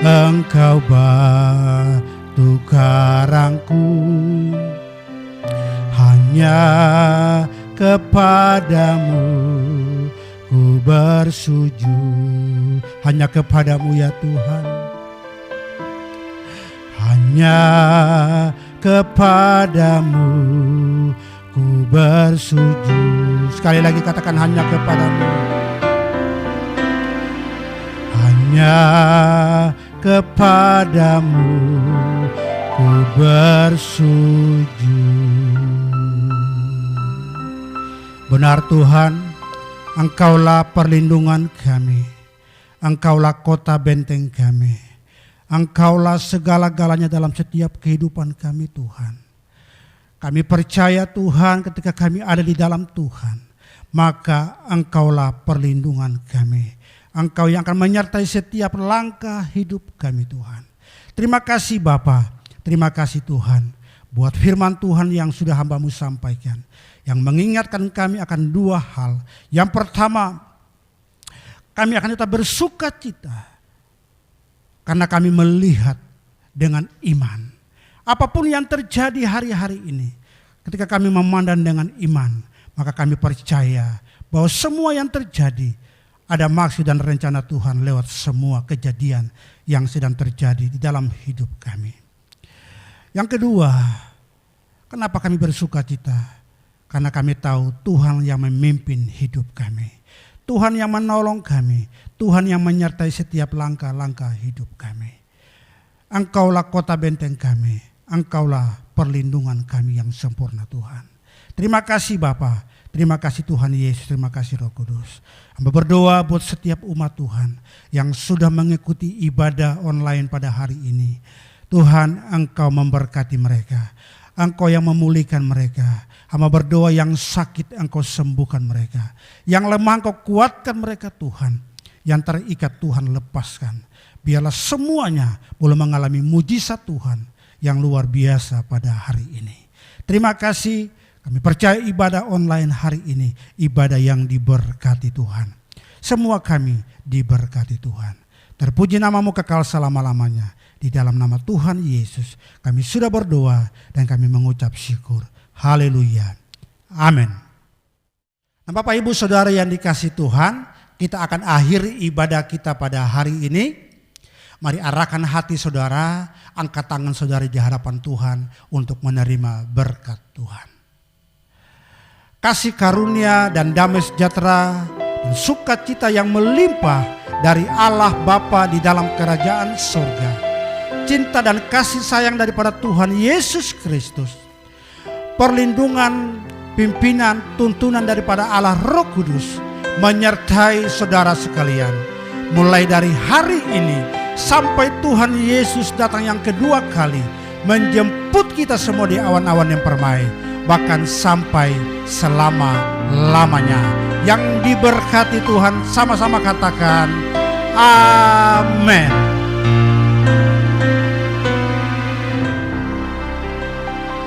Engkau batu karangku. Hanya kepadamu ku bersujud. Hanya kepadamu ya Tuhan. Hanya kepadamu ku bersujud. Sekali lagi katakan, hanya kepadamu. Hanya kepadamu ku bersujud. Benar Tuhan, Engkaulah perlindungan kami. Engkaulah kota benteng kami. Engkaulah segala-galanya dalam setiap kehidupan kami Tuhan. Kami percaya Tuhan, ketika kami ada di dalam Tuhan, maka Engkaulah perlindungan kami. Engkau yang akan menyertai setiap langkah hidup kami Tuhan. Terima kasih Bapa, terima kasih Tuhan buat firman Tuhan yang sudah hamba-Mu sampaikan, yang mengingatkan kami akan dua hal. Yang pertama, kami akan tetap bersuka cita karena kami melihat dengan iman. Apapun yang terjadi hari-hari ini, ketika kami memandang dengan iman, maka kami percaya bahwa semua yang terjadi ada maksud dan rencana Tuhan lewat semua kejadian yang sedang terjadi di dalam hidup kami. Yang kedua, kenapa kami bersuka cita? Karena kami tahu Tuhan yang memimpin hidup kami. Tuhan yang menolong kami. Tuhan yang menyertai setiap langkah-langkah hidup kami. Engkaulah kota benteng kami. Engkaulah perlindungan kami yang sempurna Tuhan. Terima kasih Bapa. Terima kasih Tuhan Yesus. Terima kasih Roh Kudus. Hamba berdoa buat setiap umat Tuhan yang sudah mengikuti ibadah online pada hari ini. Tuhan, Engkau memberkati mereka. Engkau yang memulihkan mereka. Hamba berdoa yang sakit Engkau sembuhkan mereka. Yang lemah Engkau kuatkan mereka Tuhan. Yang terikat Tuhan lepaskan. Biarlah semuanya boleh mengalami mujizat Tuhan yang luar biasa pada hari ini. Terima kasih, kami percaya ibadah online hari ini, ibadah yang diberkati Tuhan. Semua kami diberkati Tuhan. Terpuji nama-Mu kekal selama-lamanya. Di dalam nama Tuhan Yesus kami sudah berdoa dan kami mengucap syukur. Haleluya. Amin. Nah, Bapak Ibu Saudara yang dikasihi Tuhan, kita akan akhiri ibadah kita pada hari ini. Mari arahkan hati saudara, angkat tangan saudara di hadapan Tuhan untuk menerima berkat Tuhan. Kasih karunia dan damai sejahtera dan sukacita yang melimpah dari Allah Bapa di dalam kerajaan surga. Cinta dan kasih sayang daripada Tuhan Yesus Kristus, perlindungan, pimpinan, tuntunan daripada Allah Roh Kudus menyertai saudara sekalian, mulai dari hari ini sampai Tuhan Yesus datang yang kedua kali, menjemput kita semua di awan-awan yang permai, bahkan sampai selama-lamanya. Yang diberkati Tuhan sama-sama katakan amin.